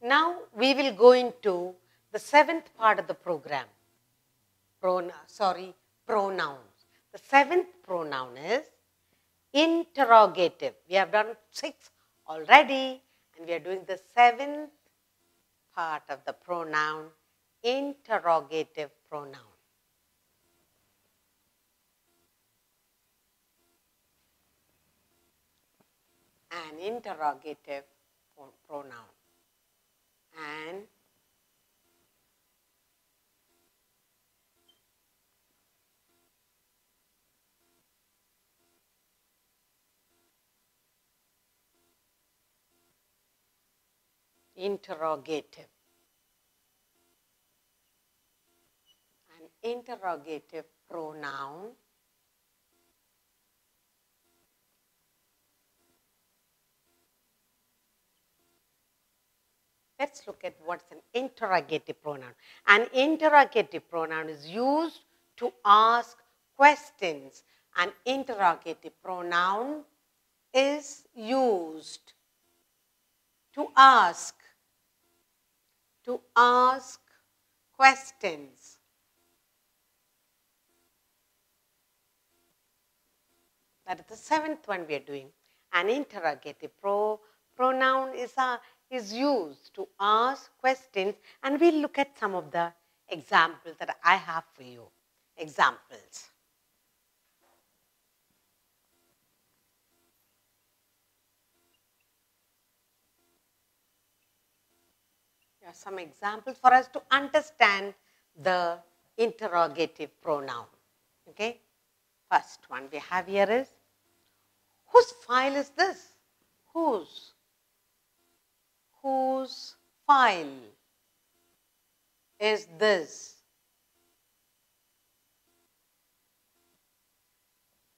Now we will go into the seventh part of the program. Pronouns. The seventh pronoun is interrogative. We have done 6 already, and we are doing the seventh part of the pronoun, interrogative pronoun. An interrogative pronoun. And interrogative. An interrogative pronoun let's look at what's an interrogative pronoun. An interrogative pronoun is used to ask questions. An interrogative pronoun is used to ask questions. That is the seventh one we are doing. An interrogative pronoun is used to ask questions, and we'll look at some of the examples that I have for you. Examples. Here are some examples for us to understand the interrogative pronoun. Okay? First one we have here is, whose file is this? Whose file is this?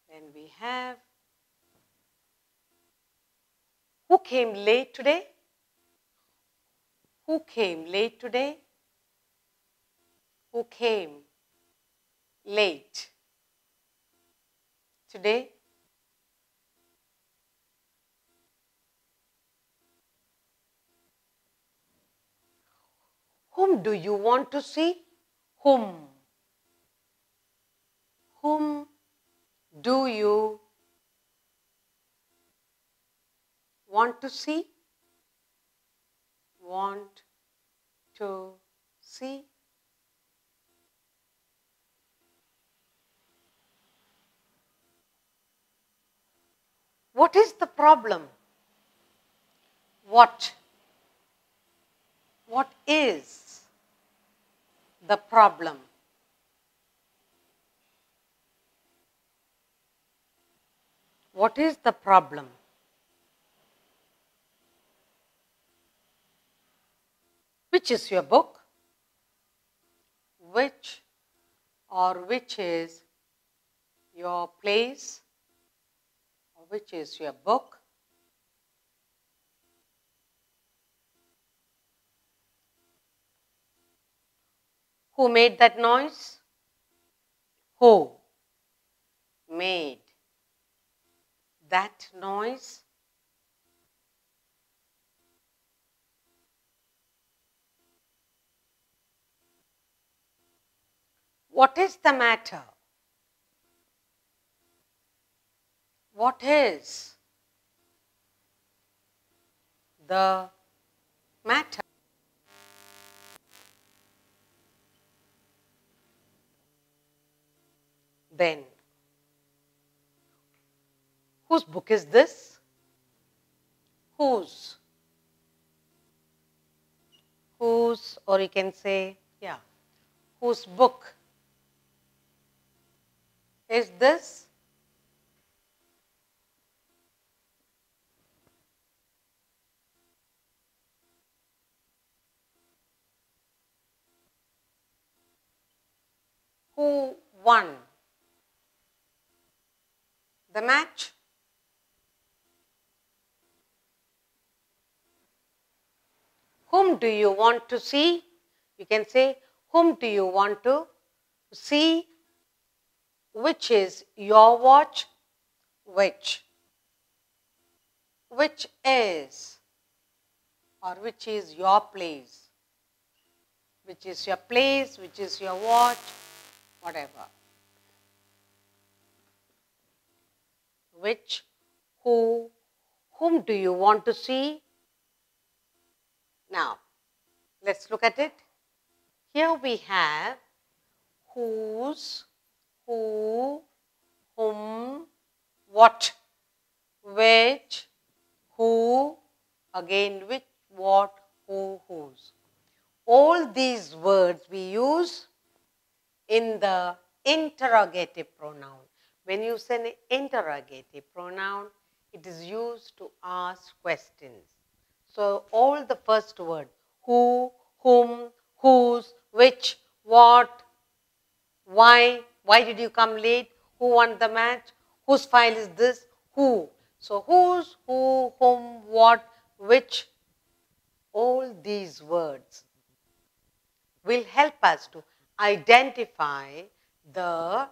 Then we have, who came late today? Who came late today? Who came late today? Whom do you want to see? Whom? Whom do you want to see? Want to see? What is the problem? What is the problem? What is the problem? Which is your book? Which is your place? Or which is your book? Who made that noise? Who made that noise? What is the matter? What is the matter? Then, whose book is this? Whose, or you can say, yeah, whose book is this? Who won the match? Whom do you want to see? You can say, whom do you want to see? Which is your watch? Which is or which is your place. Which is your place, which is your watch, whatever. Which, who, whom do you want to see? Now, let's look at it. Here we have whose, who, whom, what, which, who, again which, what, who, whose. All these words we use in the interrogative pronoun. When you say an interrogative pronoun, it is used to ask questions. So, all the first word, who, whom, whose, which, what, why did you come late, who won the match, whose file is this, who. So, whose, who, whom, what, which, all these words will help us to identify the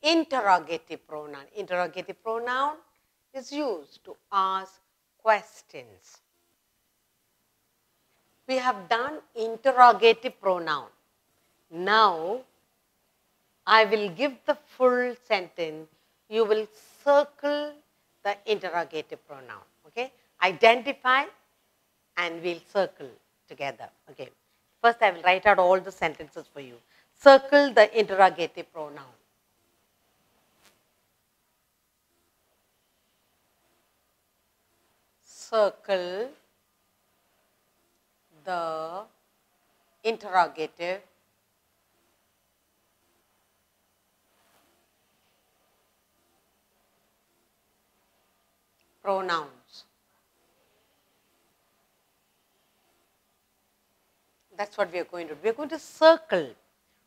interrogative pronoun. Interrogative pronoun is used to ask questions. We have done interrogative pronoun. Now, I will give the full sentence. You will circle the interrogative pronoun. Okay? Identify and we'll circle together. Okay. First, I will write out all the sentences for you. Circle the interrogative pronoun. Circle the interrogative pronouns. That's what we are going to do. We are going to circle.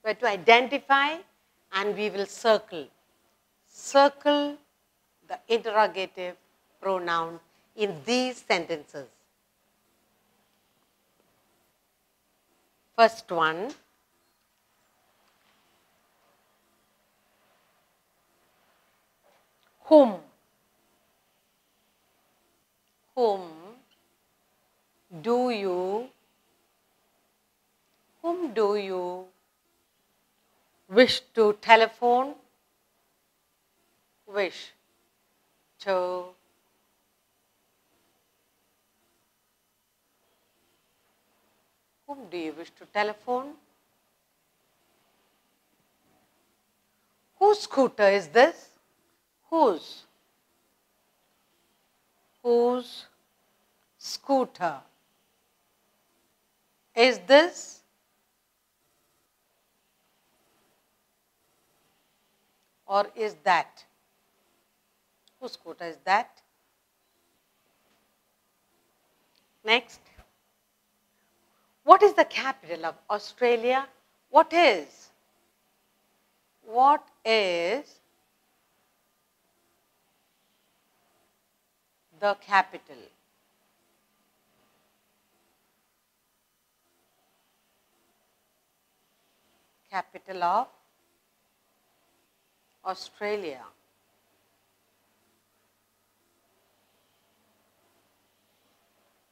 We have to identify and we will circle. Circle the interrogative pronoun in these sentences. First one, whom. Whom do you wish to telephone? Wish to whom do you wish to telephone? Whose scooter is this? Whose? Whose scooter is this? Or is that? Whose scooter is that? Next. What is the capital of Australia? What is? What is the capital? Capital of Australia.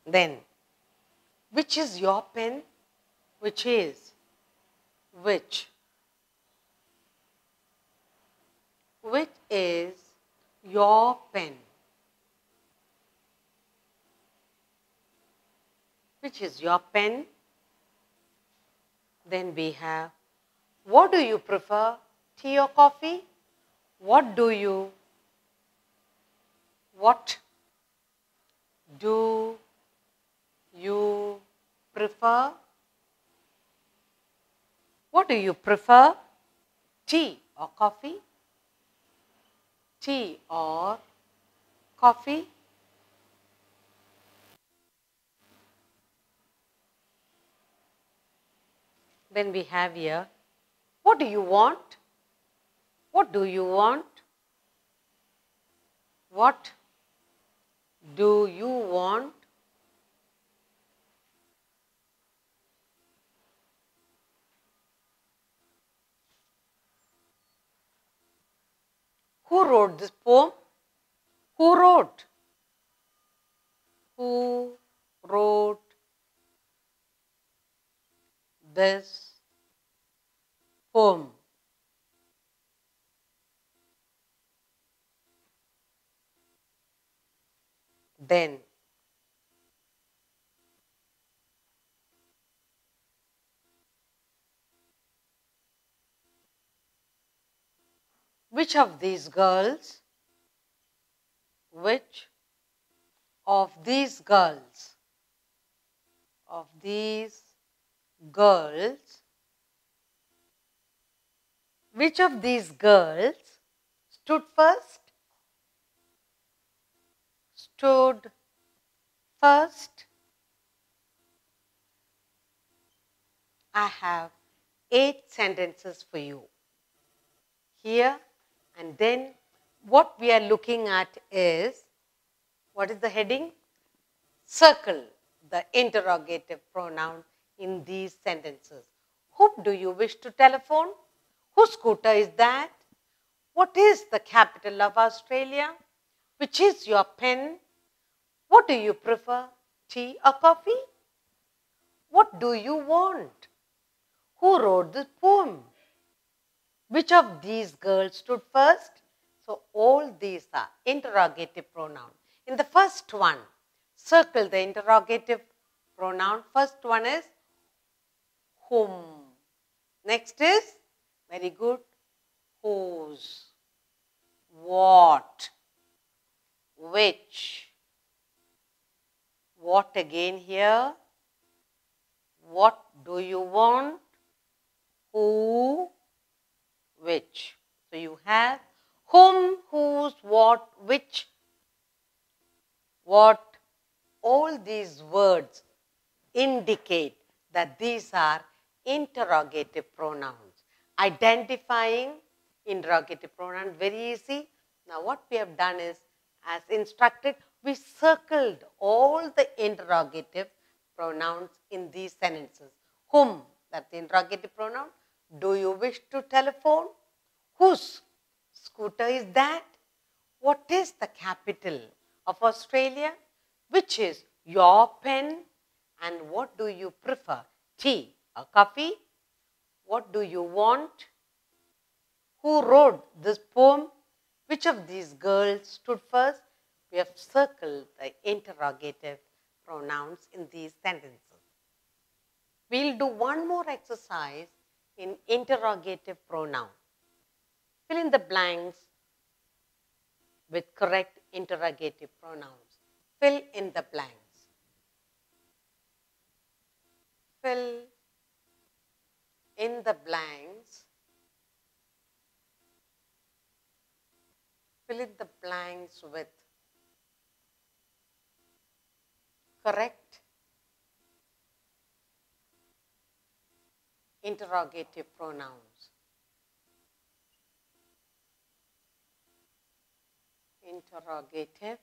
Then, which is your pen? Which is? Which? Which is your pen? Which is your pen? Then we have, what do you prefer, tea or coffee? What do you prefer? What do you prefer, tea or coffee? Tea or coffee? Then we have here, what do you want? What do you want? What do you want? Who wrote this poem? Who wrote? Who wrote this poem. Then which of these girls which of these girls which of these girls stood first? Stood first. I have 8 sentences for you here, and then what we are looking at is, what is the heading? Circle the interrogative pronoun in these sentences. Whom do you wish to telephone? Whose scooter is that? What is the capital of Australia? Which is your pen? What do you prefer, tea or coffee? What do you want? Who wrote this poem? Which of these girls stood first? So all these are interrogative pronouns. In the first one, circle the interrogative pronoun. First one is whom. Next is, very good, whose, what, which. What again here? What do you want? Who, which. So you have whom, whose, what, which, what. All these words indicate that these are interrogative pronouns. Identifying interrogative pronoun, very easy. Now what we have done is, as instructed, we circled all the interrogative pronouns in these sentences. Whom, that's the interrogative pronoun. Do you wish to telephone? Whose scooter is that? What is the capital of Australia? Which is your pen? And what do you prefer, tea or coffee? What do you want? Who wrote this poem? Which of these girls stood first? We have circled the interrogative pronouns in these sentences. We will do one more exercise in interrogative pronoun. Fill in the blanks with correct interrogative pronouns. Fill in the blanks. Fill in the blanks. Fill in the blanks with correct interrogative pronouns. Interrogative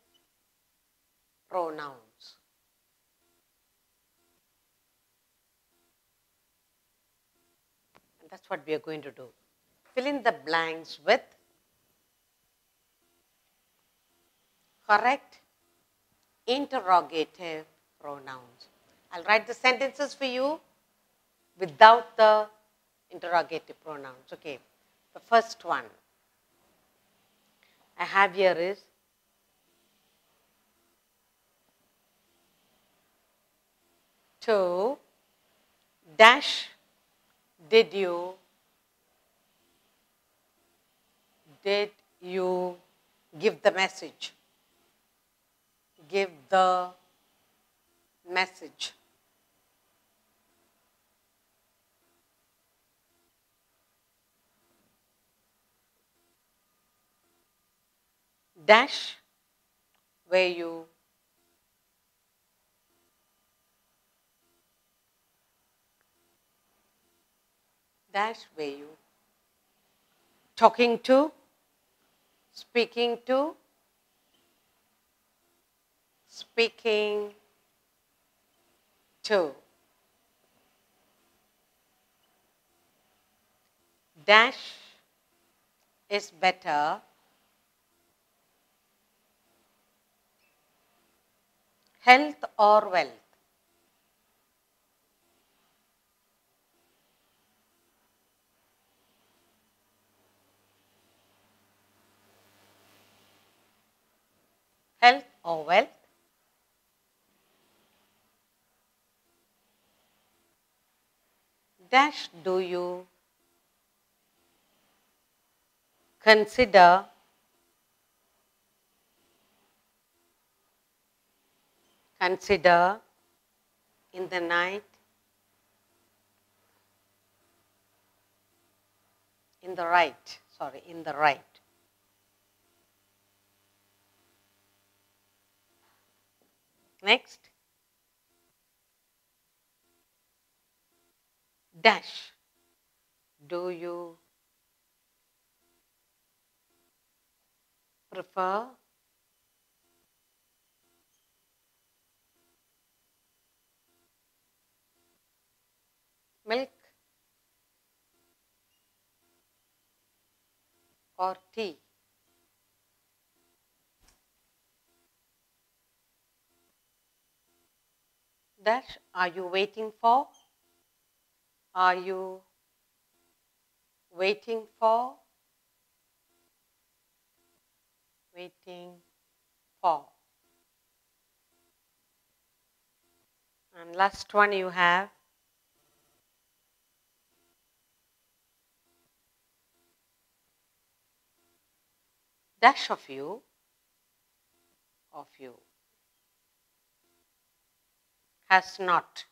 pronouns. And that's what we are going to do. Fill in the blanks with correct interrogative pronouns. I'll write the sentences for you without the interrogative pronouns. Okay, the first one I have here is, to dash did you give the message? Give the message. Dash where you talking to, speaking to, speaking to. Dash is better. Health or wealth? health or wealth? Dash do you consider in the night, in the right. Next, dash do you prefer milk or tea? Dash, are you waiting for? Are you waiting for? Waiting for. And last one you have dash of you has not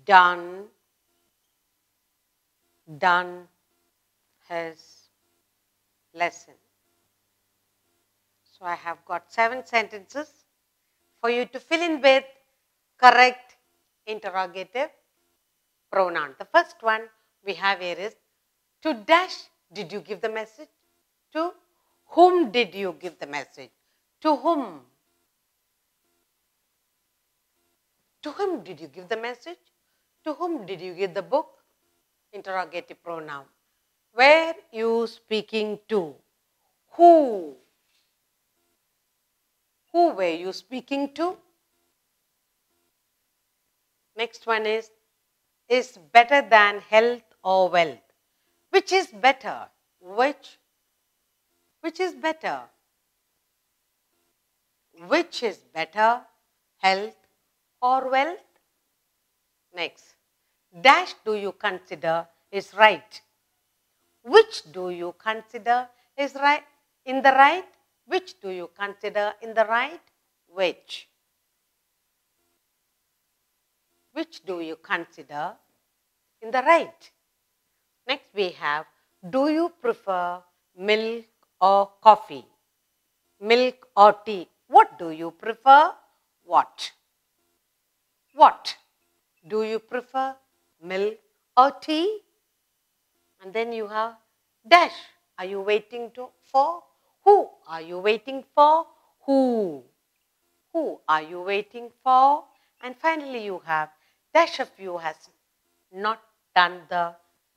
done his lesson. So I have got 7 sentences for you to fill in with correct interrogative pronoun. The first one we have here is, to dash did you give the message? To whom did you give the message? To whom? To whom did you give the message? To whom did you give the book? Interrogative pronoun. Were you speaking to? Who? Who were you speaking to? Next one is better than health or wealth. Which is better? Which is better? Which is better, health or wealth? Next, dash do you consider is right? Which do you consider is right? In the right? Which do you consider in the right? Which? Which do you consider in the right? Next we have, do you prefer milk or coffee? Milk or tea? What do you prefer? What? What? Do you prefer milk or tea? And then you have dash. Are you waiting for? Who are you waiting for? Who? Who are you waiting for? And finally you have dash of you has not done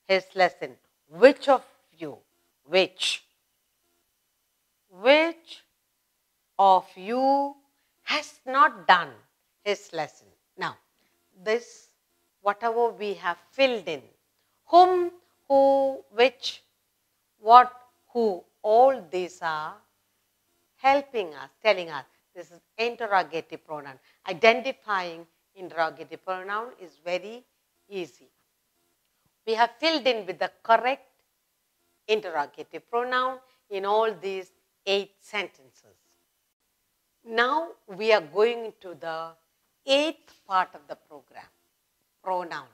his lesson. Which of you? Which? Which of you has not done his lesson? Now, this, whatever we have filled in, whom, who, which, what, who, all these are helping us, telling us this is interrogative pronoun. Identifying interrogative pronoun is very easy. We have filled in with the correct interrogative pronoun in all these 8 sentences. Now we are going to the 8th part of the program, pronoun.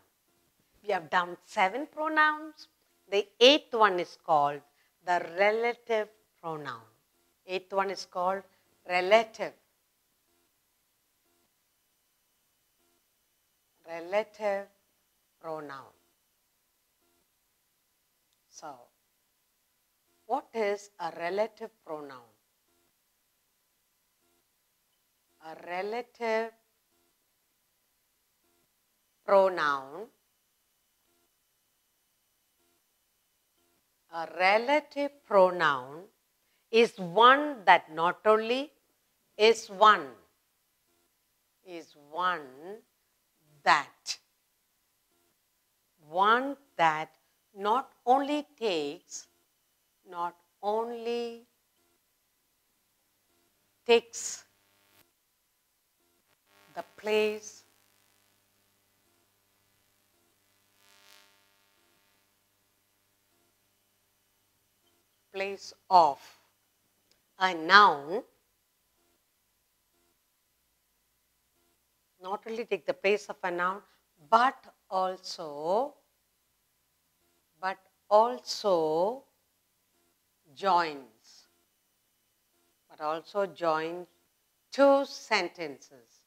We have done 7 pronouns. The 8th one is called the relative pronoun. 8th one is called relative. Relative pronoun. So, what is a relative pronoun? A relative pronoun. A relative pronoun is one that not only is one that not only takes not only takes the place of a noun, not only take the place of a noun, but also joins, two sentences.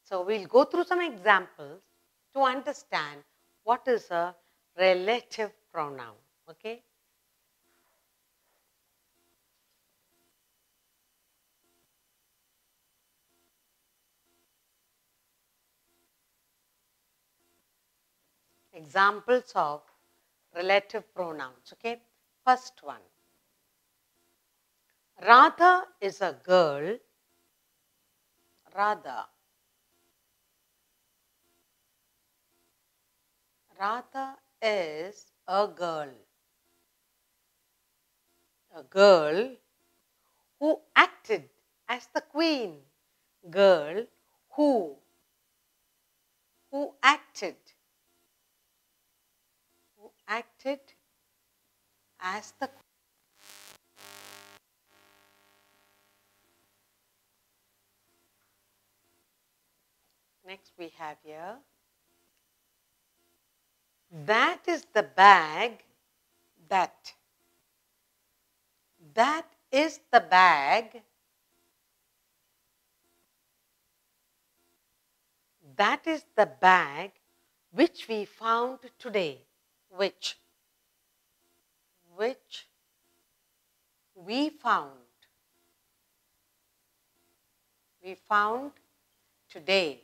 So we'll go through some examples to understand what is a relative pronoun. Okay? Examples of relative pronouns. Okay? First one. Radha is a girl. Radha is a girl. A girl who acted as the queen. Girl who acted as the queen. Next we have here. That is the bag that is the bag which we found today. Which we found today.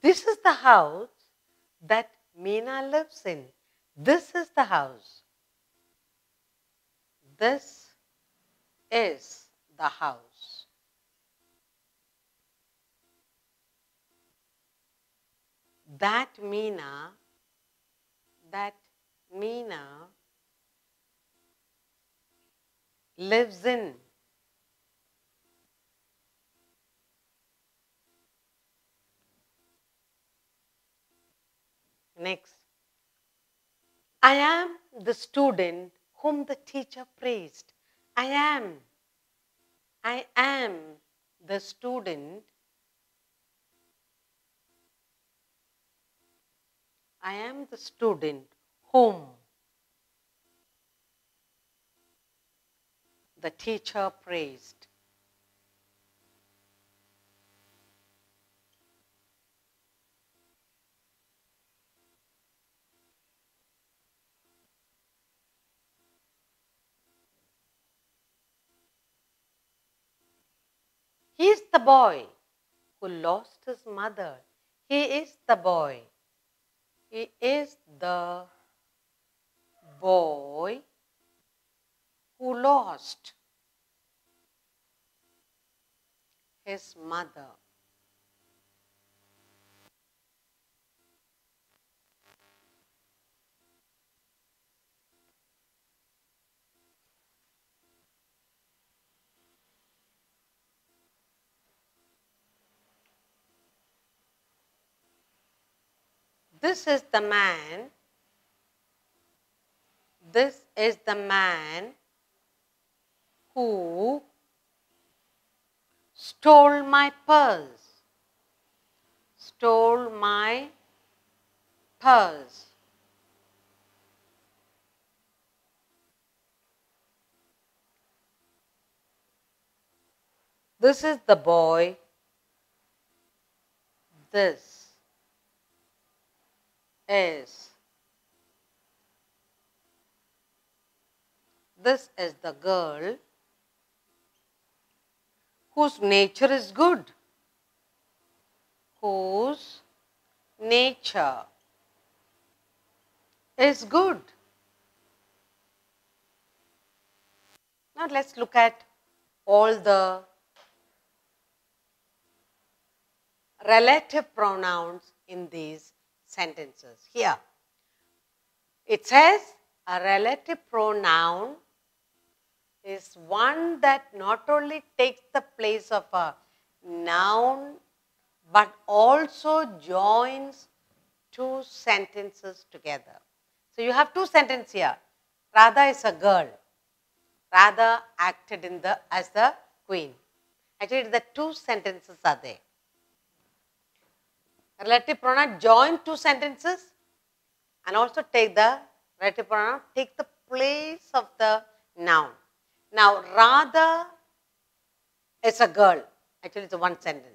This is the house that Meena lives in. This is the house. This is the house. That Meena lives in. Next. I am the student whom the teacher praised. I am the student. I am the student whom the teacher praised. He is the boy who lost his mother. He is the boy. He is the boy who lost his mother. This is the man. This is the man who stole my purse. Stole my purse. This is the boy. This is the girl whose nature is good. Whose nature is good. Now let's look at all the relative pronouns in these sentences. Here, it says a relative pronoun is one that not only takes the place of a noun but also joins two sentences together. So you have two sentences here. Radha is a girl. Radha acted as the queen. Actually, the two sentences are there. Relative pronoun join two sentences and also take the relative pronoun, take the place of the noun. Now, Radha is a girl. Actually, it's a one sentence.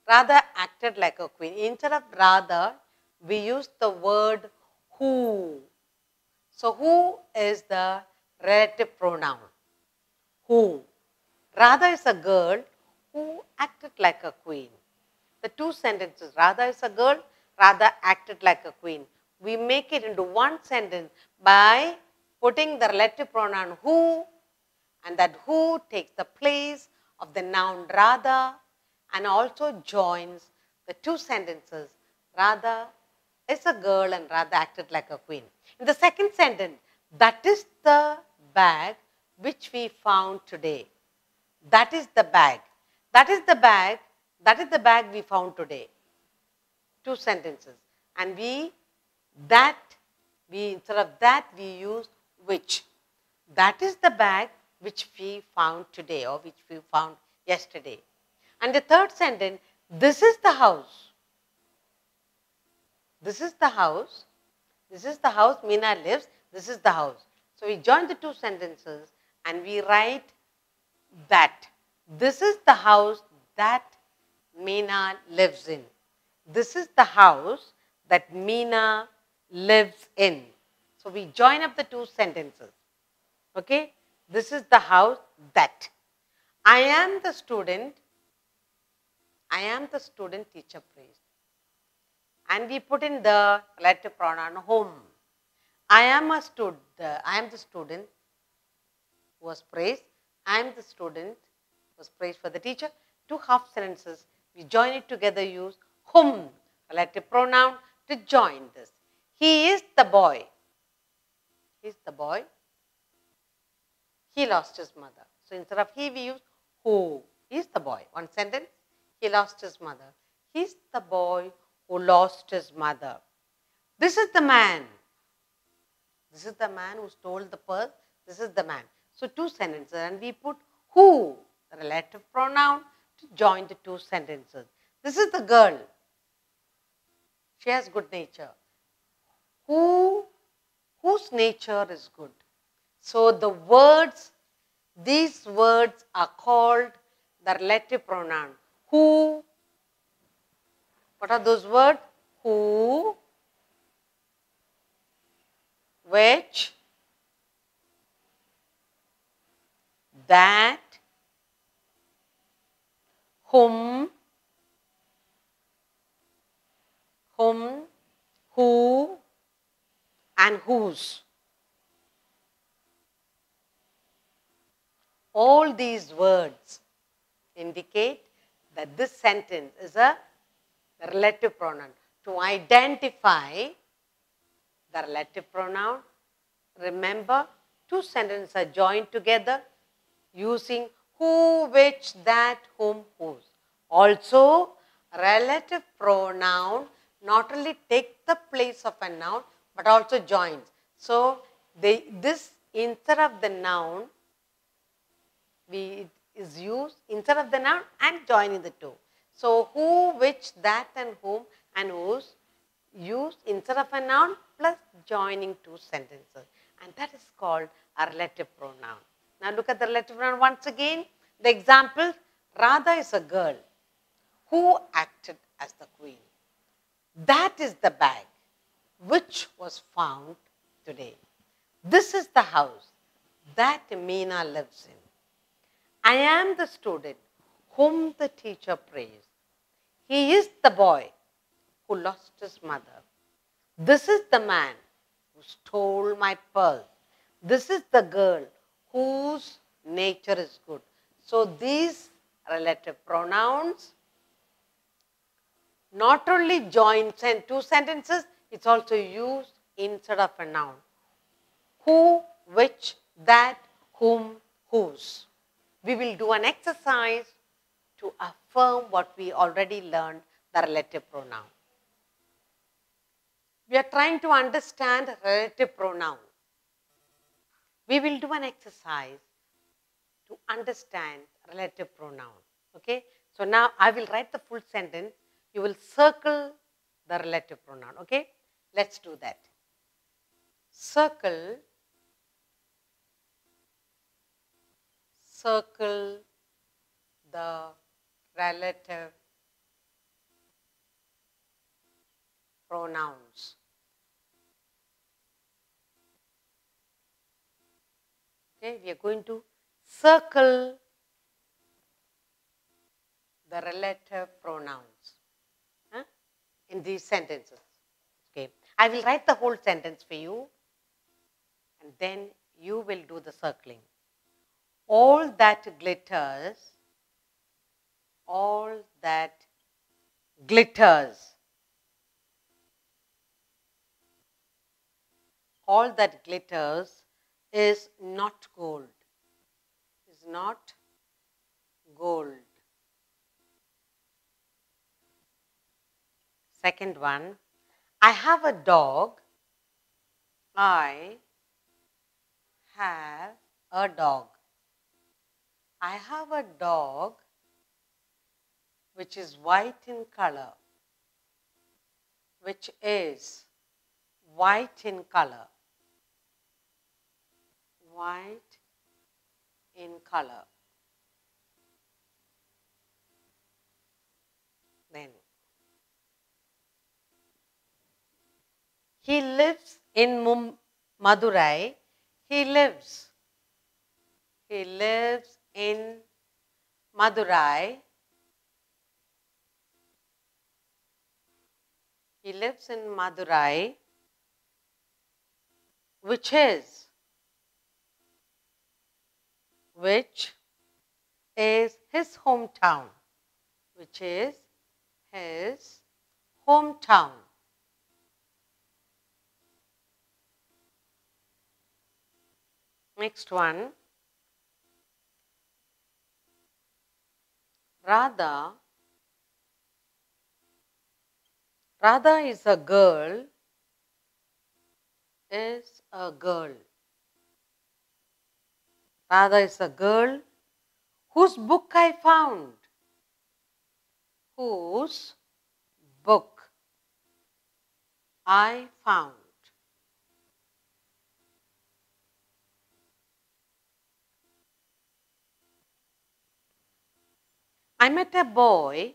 Radha acted like a queen. Instead of Radha, we use the word who. So, who is the relative pronoun? Who. Radha is a girl who acted like a queen. The two sentences, Radha is a girl, Radha acted like a queen. We make it into one sentence by putting the relative pronoun who, and that who takes the place of the noun Radha and also joins the two sentences, Radha is a girl and Radha acted like a queen. In the second sentence, that is the bag which we found today. That is the bag. That is the bag. That is the bag we found today. Two sentences. And instead of that, we use which. That is the bag which we found today or which we found yesterday. And the third sentence, this is the house. This is the house. This is the house Meena lives. This is the house. So we join the two sentences and we write that. This is the house that Meena lives in. This is the house that Meena lives in. So we join up the two sentences. Okay? This is the house that. I am the student. I am the student, teacher praised. And we put in the relative pronoun whom. I am the student who was praised. I am the student who was praised for the teacher. Two half sentences. We join it together, use whom, relative pronoun, to join this. He is the boy. He is the boy. He lost his mother. So instead of he, we use who. He is the boy. One sentence. He lost his mother. He is the boy who lost his mother. This is the man. This is the man who stole the purse. This is the man. So two sentences and we put who, the relative pronoun, to join the two sentences. This is the girl. She has good nature. Whose nature is good? So the words, these words are called the relative pronoun. Who, what are those words? Who, which, that, whom, who, and whose. All these words indicate that this sentence is a relative pronoun. To identify the relative pronoun, remember two sentences are joined together using who, which, that, whom, whose. Also, relative pronoun not only takes the place of a noun but also joins. So, this instead of the noun, it is used instead of the noun and joining the two. So, who, which, that and whom and whose used instead of a noun plus joining two sentences. And that is called a relative pronoun. Now, look at the relative pronoun once again. The example, Radha is a girl who acted as the queen. That is the bag which was found today. This is the house that Meena lives in. I am the student whom the teacher praised. He is the boy who lost his mother. This is the man who stole my pearl. This is the girl whose nature is good. So these relative pronouns not only join two sentences, it's also used instead of a noun. Who, which, that, whom, whose. We will do an exercise to affirm what we already learned, the relative pronoun. We are trying to understand relative pronoun. We will do an exercise to understand relative pronoun. Okay? So now I will write the full sentence. You will circle the relative pronoun. Okay? Let's do that. Circle the relative pronouns. Okay, we are going to circle the relative pronouns in these sentences. Okay, I will write the whole sentence for you and then you will do the circling. All that glitters, all that glitters, all that glitters is not gold, is not gold. Second one, I have a dog, I have a dog. I have a dog which is white in color, which is white in color, white in color. Then, he lives in Madurai. He lives in Madurai. He lives in Madurai, which is his hometown, which is his hometown. Next one, Radha is a girl, Radha is a girl whose book I found, whose book I found. I met a boy,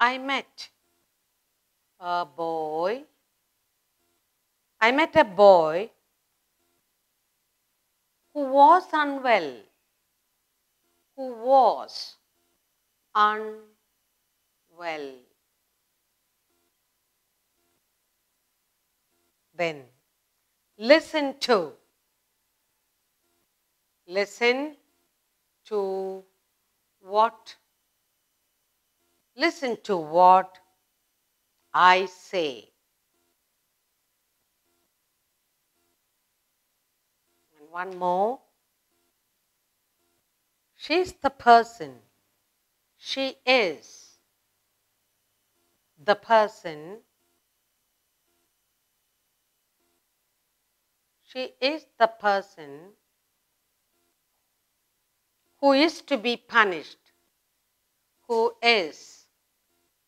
I met a boy who was unwell, Then, listen to what I say. And one more. She's the person. She is the person. She is the person who is to be punished. Who is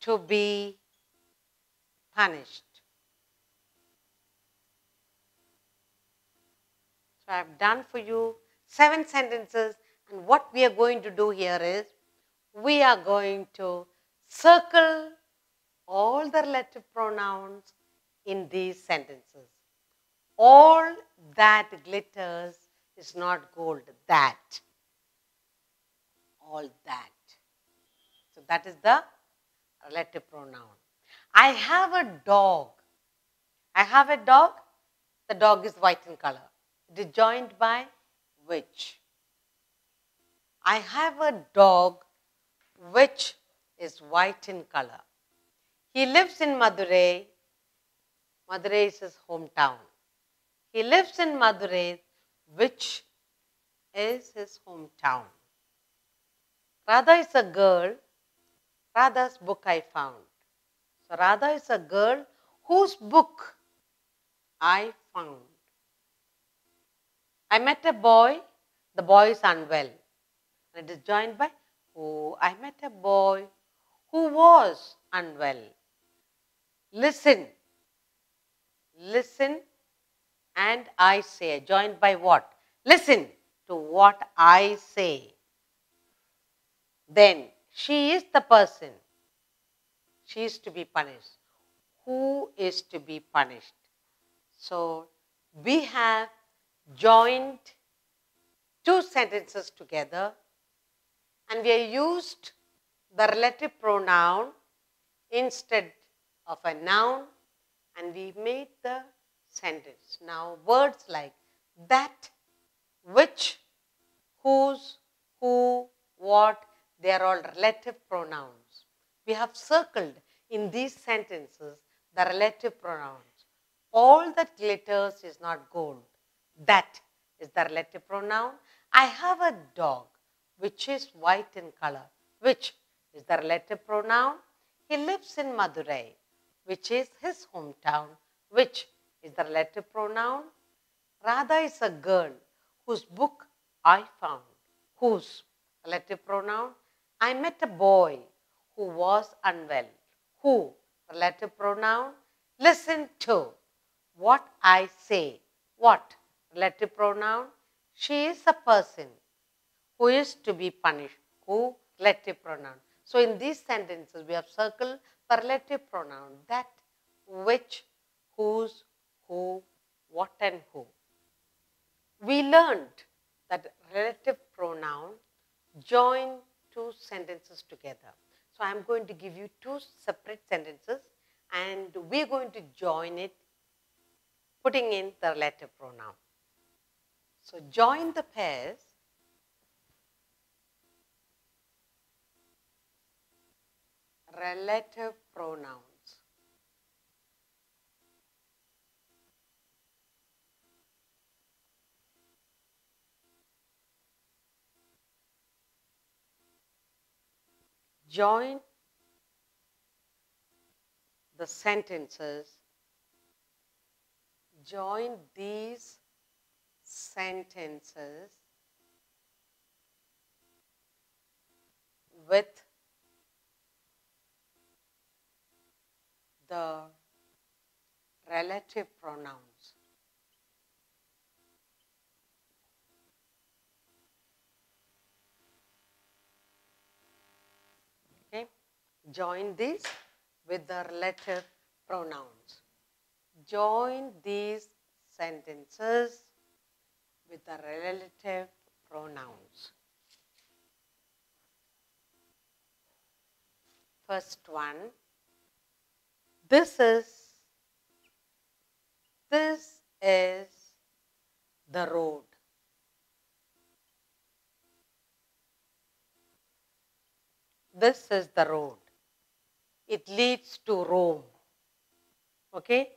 to be punished. So I have done for you 7 sentences, and what we are going to do here is we are going to circle all the relative pronouns in these sentences. All that glitters is not gold. That. All that. So that is the relative pronoun. I have a dog. I have a dog. The dog is white in color. It is joined by which. I have a dog which is white in color. He lives in Madurai. Madurai is his hometown. He lives in Madurai, which is his hometown. Radha is a girl. Radha's book I found. So Radha is a girl whose book I found. I met a boy. The boy is unwell. And it is joined by who? I met a boy who was unwell. Listen. Listen and I say. Joined by what? Listen to what I say. Then she is the person. She is to be punished. Who is to be punished? So we have joined two sentences together and we have used the relative pronoun instead of a noun and we made the sentence. Now words like that, which, whose, who, what, they are all relative pronouns. We have circled in these sentences the relative pronouns. All that glitters is not gold. That is the relative pronoun. I have a dog which is white in color. Which is the relative pronoun. He lives in Madurai, which is his hometown. Which is the relative pronoun. Radha is a girl whose book I found. Whose relative pronoun. I met a boy who was unwell. Who relative pronoun. Listen to what I say. What relative pronoun. She is a person who is to be punished. Who relative pronoun. So in these sentences we have circled the relative pronoun. That, which, whose, who, what and who. We learned that relative pronoun join two sentences together. So I am going to give you two separate sentences and we are going to join it putting in the relative pronoun. So join the pairs. Relative pronouns. Join the sentences. Join these sentences with the relative pronouns. Okay. Join these with the relative pronouns. Join these sentences with the relative pronouns. First one, this is the road. This is the road. It leads to Rome. Okay?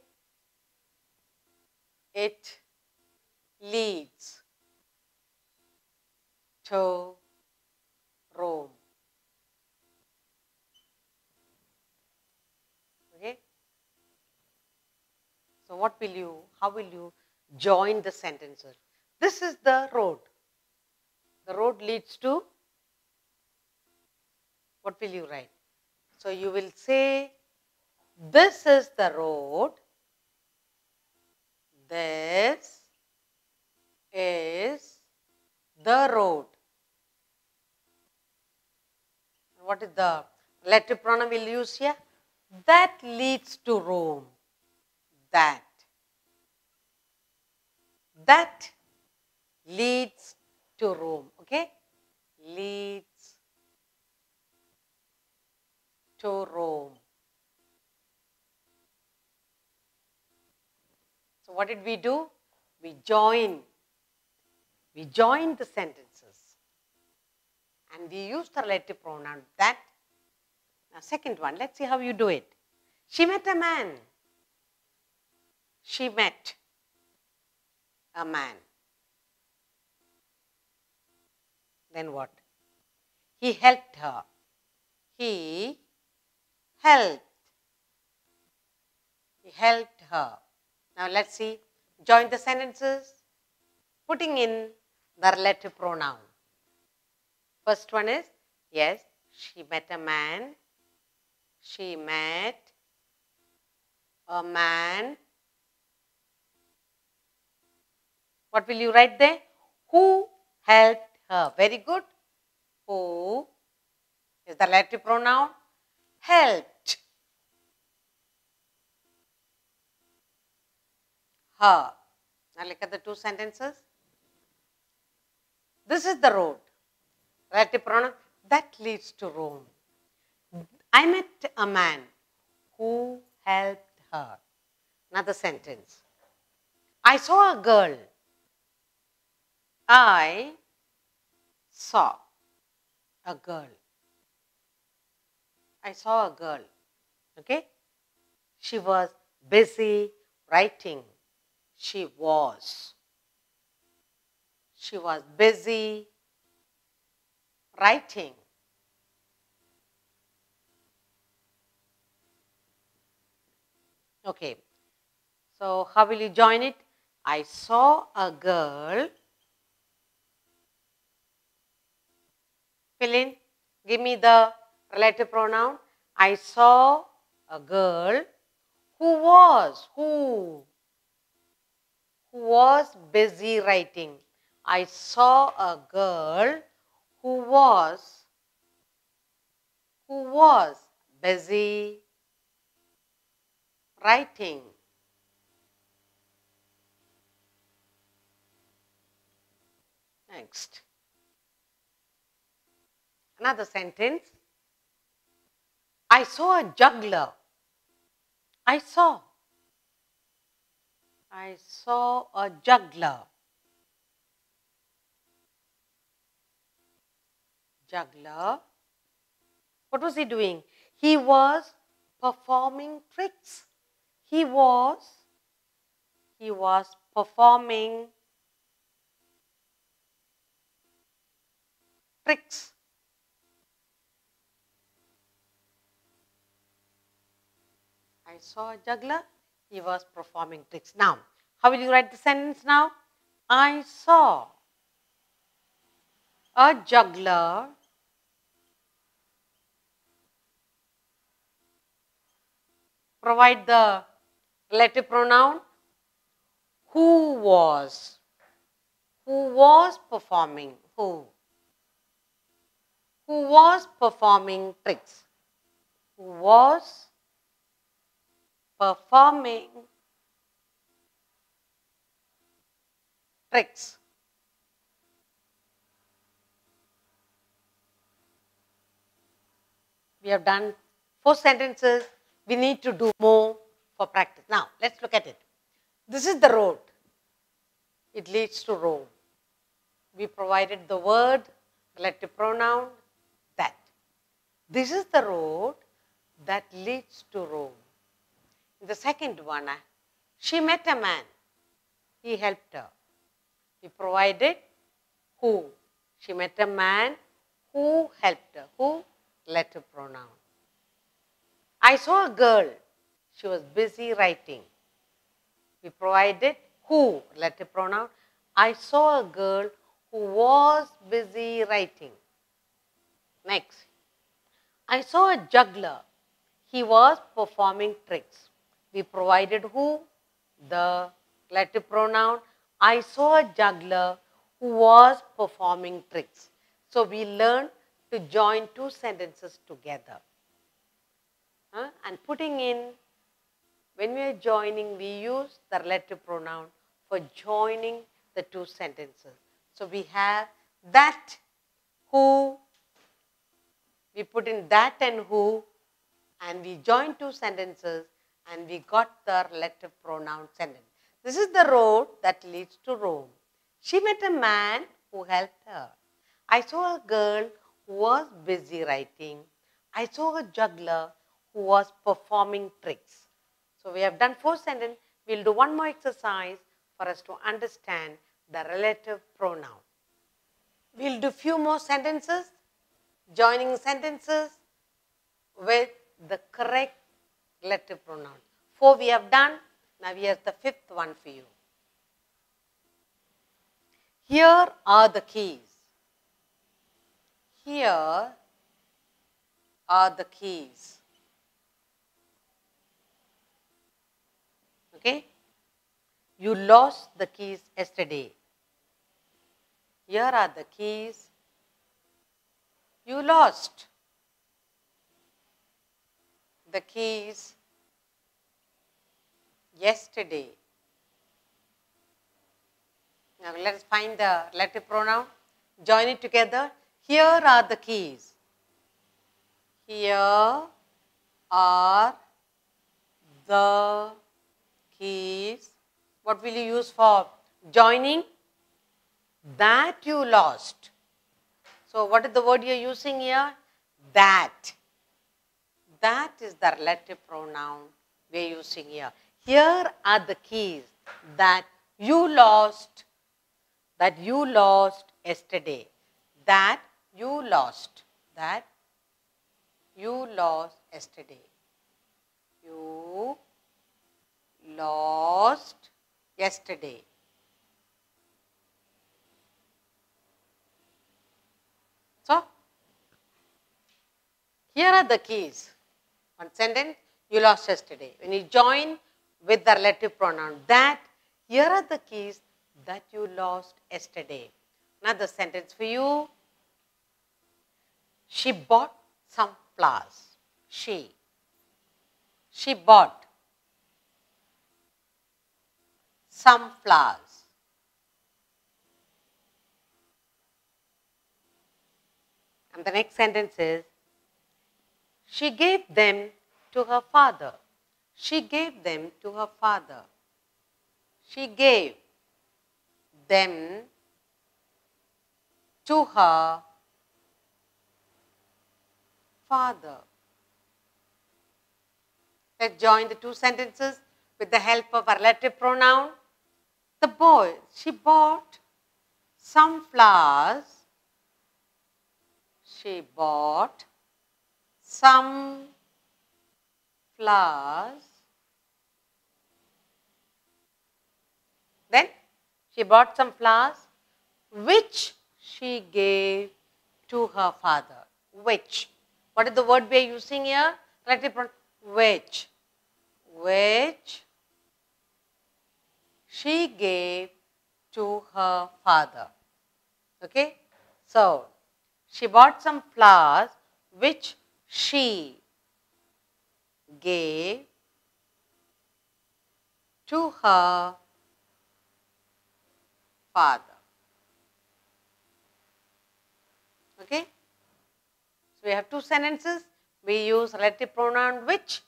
It leads to Rome. Okay? So how will you join the sentences? This is the road. The road leads to, what will you write? So you will say, this is the road. This is the road. What is the relative pronoun we'll use here? That leads to Rome. That. That leads to Rome. Okay? Leads to Rome. So what did we do? We joined the sentences. and we use the relative pronoun that. Now, second one, let's see how you do it. She met a man. She met a man. Then what? He helped her. He helped. He helped her. Now, let's see. Join the sentences, putting in the relative pronoun. First one is, yes, she met a man. She met a man. What will you write there? Who helped her? Very good. Who is the relative pronoun? Helped her. Now look at the two sentences. This is the road. Relative pronoun that leads to Rome. I met a man who helped her. Another sentence. I saw a girl. I saw a girl. I saw a girl. Okay? She was busy writing. She was busy writing. Okay. So, how will you join it? I saw a girl. Fill in. Give me the relative pronoun. I saw a girl who was busy writing. I saw a girl who was busy writing. Next. Another sentence. I saw a juggler. I saw a juggler. Juggler. What was he doing? He was performing tricks. He was performing tricks. I saw a juggler. He was performing tricks. Now, how will you write the sentence now? I saw a juggler provide the relative pronoun who was performing tricks, who was performing tricks. We have done 4 sentences. We need to do more for practice. Now, let's look at it. This is the road. It leads to Rome. We provided the word, relative pronoun, that. This is the road that leads to Rome. In the second one, she met a man. He helped her. We provided who. She met a man who helped her. Who? Relative pronoun. I saw a girl. She was busy writing. We provided who, relative pronoun. I saw a girl who was busy writing. Next. I saw a juggler. He was performing tricks. We provided who, the relative pronoun. I saw a juggler who was performing tricks. So we learned to join 2 sentences together. And putting in, when we are joining, we use the relative pronoun for joining the 2 sentences. So we have that, who, we put in that and who, and we join 2 sentences and we got the relative pronoun sentence. This is the road that leads to Rome. She met a man who helped her. I saw a girl who was busy writing. I saw a juggler who was performing tricks. So we have done 4 sentences. We'll do one more exercise for us to understand the relative pronoun. We'll do few more sentences, joining sentences with the correct relative pronoun. 4 we have done. Now here's the 5th one for you. Here are the keys. Here are the keys. Okay? You lost the keys yesterday. Here are the keys you lost. The keys yesterday. Now let us find the relative pronoun. Join it together. Here are the keys. Here are the keys. What will you use for joining? That you lost. So what is the word you are using here? That. That is the relative pronoun we are using here. Here are the keys that you lost. That you lost yesterday. That you lost. That you lost yesterday. You lost yesterday. So, here are the keys. One sentence, you lost yesterday. When you join with the relative pronoun that, here are the keys that you lost yesterday. Another sentence for you. She bought some flowers. She bought some flowers. And the next sentence is, she gave them to her father. She gave them to her father. She gave them to her father. Let's join the 2 sentences with the help of a relative pronoun. The boy, she bought some flowers. She bought some flowers. Then she bought some flowers which she gave to her father. Which. What is the word we are using here? Relative pronoun. Which. Which she gave to her father. Okay. So, she bought some flowers which she gave to her father. Okay. So, we have 2 sentences. We use relative pronoun which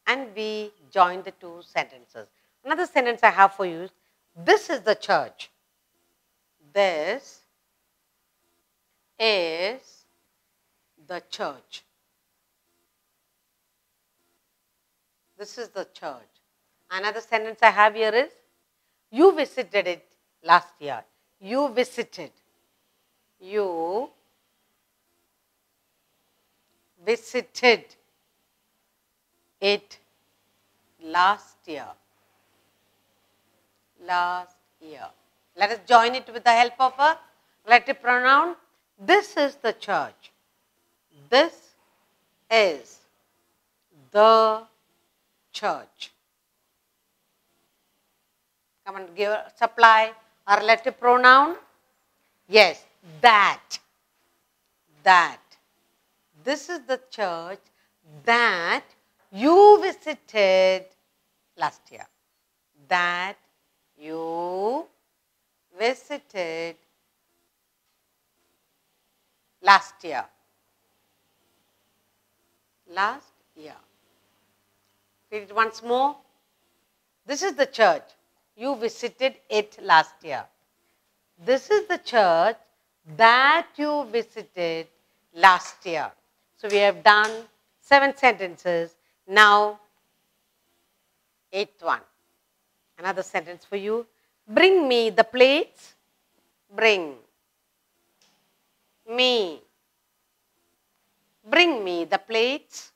and we join the 2 sentences. Another sentence I have for you is, this is the church. This is the church. This is the church. Another sentence I have here is, you visited it last year. You visited. You visited it last year. Last year. Let us join it with the help of a relative pronoun. This is the church. This is the church. Come on, supply a relative pronoun. Yes, that. That. This is the church that you visited last year. That you visited last year. Last year. Read it once more. This is the church. You visited it last year. This is the church that you visited last year. So we have done 7 sentences. Now, 8th one. Another sentence for you. Bring me the plates. Bring me. Bring me the plates.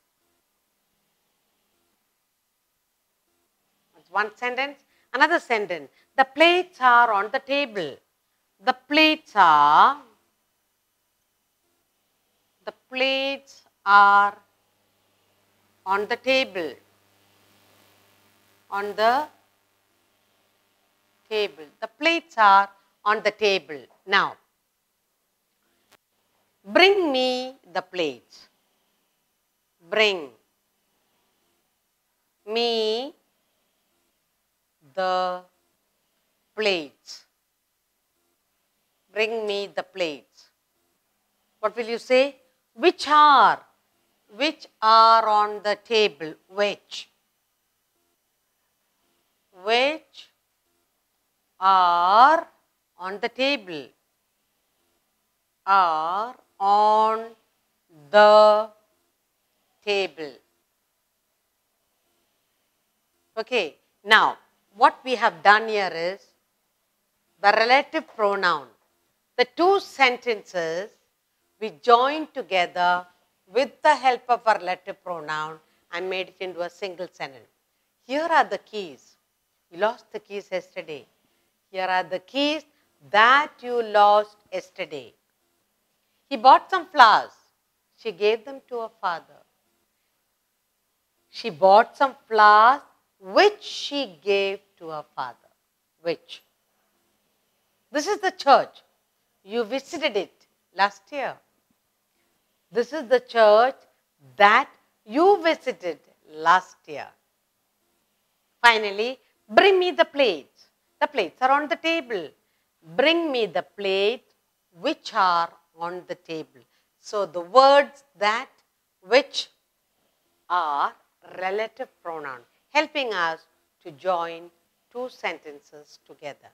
That's one sentence. Another sentence. The plates are on the table. The plates are on the table. On the table. The plates are on the table. Now, bring me the plates. Bring me the plates. Bring me the plates. What will you say? Which are on the table? Which are on the table? Are on the table. Okay. Now, what we have done here is the relative pronoun. The 2 sentences we joined together with the help of a relative pronoun and made it into a single sentence. Here are the keys. You lost the keys yesterday. Here are the keys that you lost yesterday. He bought some flowers. She gave them to her father. She bought some flowers which she gave to her father. Which? This is the church. You visited it last year. This is the church that you visited last year. Finally, bring me the plates. The plates are on the table. Bring me the plates which are on the table. So, the words that, which are relative pronoun, helping us to join 2 sentences together.